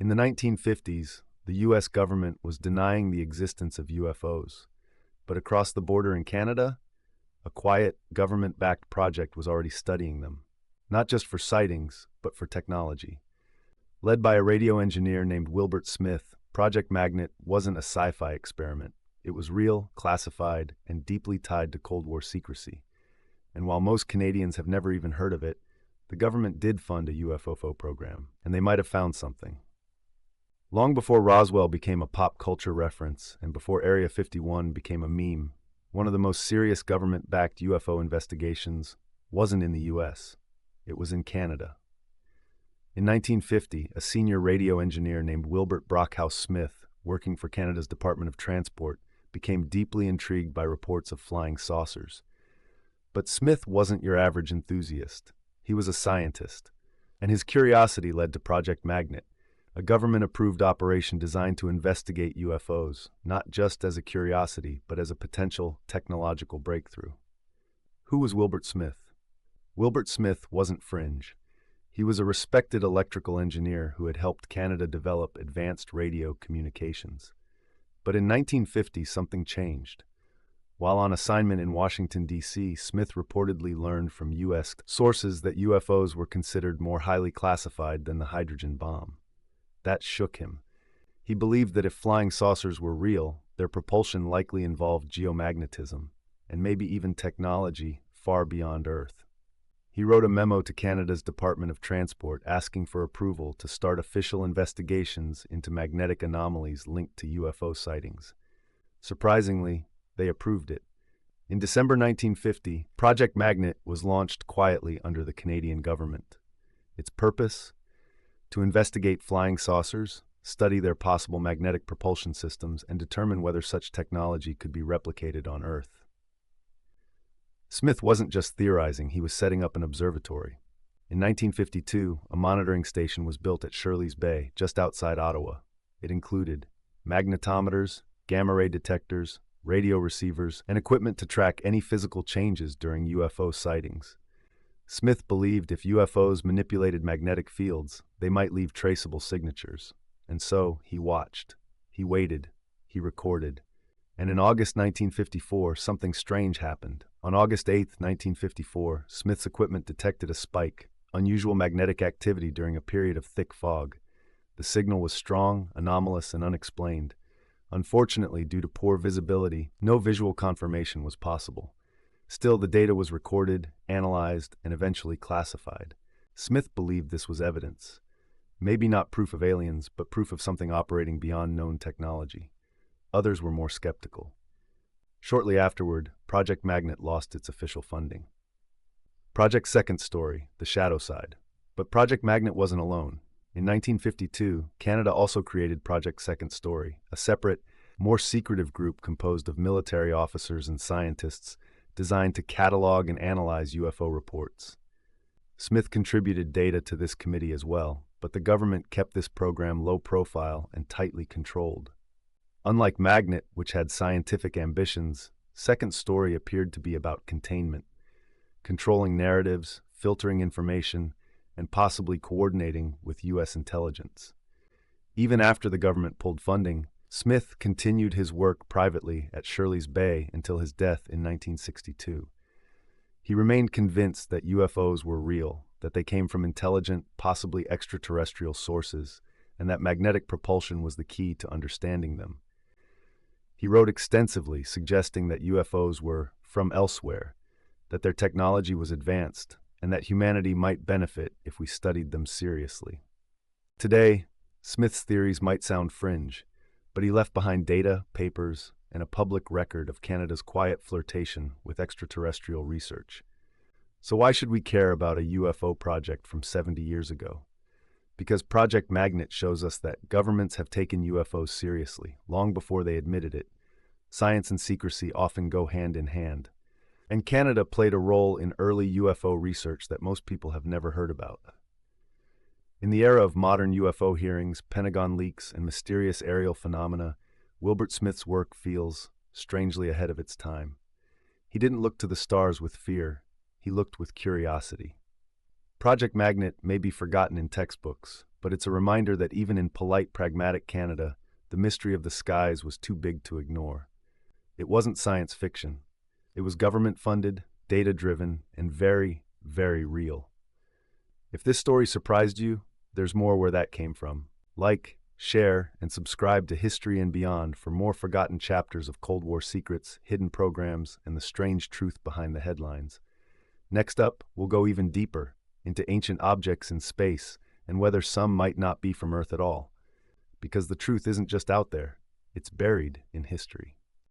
In the 1950s, the U.S. government was denying the existence of UFOs. But across the border in Canada, a quiet, government-backed project was already studying them, not just for sightings, but for technology. Led by a radio engineer named Wilbert Smith, Project Magnet wasn't a sci-fi experiment. It was real, classified, and deeply tied to Cold War secrecy. And while most Canadians have never even heard of it, the government did fund a UFO program, and they might have found something. Long before Roswell became a pop culture reference, and before Area 51 became a meme, one of the most serious government-backed UFO investigations wasn't in the U.S. It was in Canada. In 1950, a senior radio engineer named Wilbert Smith, working for Canada's Department of Transport, became deeply intrigued by reports of flying saucers. But Smith wasn't your average enthusiast. He was a scientist, and his curiosity led to Project Magnet, a government-approved operation designed to investigate UFOs, not just as a curiosity, but as a potential technological breakthrough. Who was Wilbert Smith? Wilbert Smith wasn't fringe. He was a respected electrical engineer who had helped Canada develop advanced radio communications. But in 1950, something changed. While on assignment in Washington, D.C., Smith reportedly learned from U.S. sources that UFOs were considered more highly classified than the hydrogen bomb. That shook him. He believed that if flying saucers were real, their propulsion likely involved geomagnetism, and maybe even technology far beyond Earth. He wrote a memo to Canada's Department of Transport asking for approval to start official investigations into magnetic anomalies linked to UFO sightings. Surprisingly, they approved it. In December 1950, Project Magnet was launched quietly under the Canadian government. Its purpose? To investigate flying saucers, study their possible magnetic propulsion systems, and determine whether such technology could be replicated on Earth. Smith wasn't just theorizing, he was setting up an observatory. In 1952, a monitoring station was built at Shirley's Bay, just outside Ottawa. It included magnetometers, gamma-ray detectors, radio receivers, and equipment to track any physical changes during UFO sightings. Smith believed if UFOs manipulated magnetic fields, they might leave traceable signatures. And so, he watched. He waited. He recorded. And in August 1954, something strange happened. On August 8, 1954, Smith's equipment detected a spike, unusual magnetic activity during a period of thick fog. The signal was strong, anomalous, and unexplained. Unfortunately, due to poor visibility, no visual confirmation was possible. Still, the data was recorded, analyzed, and eventually classified. Smith believed this was evidence. Maybe not proof of aliens, but proof of something operating beyond known technology. Others were more skeptical. Shortly afterward, Project Magnet lost its official funding. Project's second story, the shadow side. But Project Magnet wasn't alone. In 1952, Canada also created Project Second Story, a separate, more secretive group composed of military officers and scientists designed to catalog and analyze UFO reports. Smith contributed data to this committee as well, but the government kept this program low profile and tightly controlled. Unlike Magnet, which had scientific ambitions, Second Story appeared to be about containment, controlling narratives, filtering information, and possibly coordinating with U.S. intelligence. Even after the government pulled funding, Smith continued his work privately at Shirley's Bay until his death in 1962. He remained convinced that UFOs were real, that they came from intelligent, possibly extraterrestrial sources, and that magnetic propulsion was the key to understanding them. He wrote extensively, suggesting that UFOs were from elsewhere, that their technology was advanced, and that humanity might benefit if we studied them seriously. Today, Smith's theories might sound fringe, but he left behind data, papers, and a public record of Canada's quiet flirtation with extraterrestrial research. So why should we care about a UFO project from 70 years ago? Because Project Magnet shows us that governments have taken UFOs seriously, long before they admitted it. Science and secrecy often go hand in hand. And Canada played a role in early UFO research that most people have never heard about. In the era of modern UFO hearings, Pentagon leaks, and mysterious aerial phenomena, Wilbert Smith's work feels strangely ahead of its time. He didn't look to the stars with fear, he looked with curiosity. Project Magnet may be forgotten in textbooks, but it's a reminder that even in polite, pragmatic Canada, the mystery of the skies was too big to ignore. It wasn't science fiction. It was government-funded, data-driven, and very, very real. If this story surprised you, there's more where that came from. Like, share, and subscribe to History and Beyond for more forgotten chapters of Cold War secrets, hidden programs, and the strange truth behind the headlines. Next up, we'll go even deeper into ancient objects in space and whether some might not be from Earth at all. Because the truth isn't just out there, it's buried in history.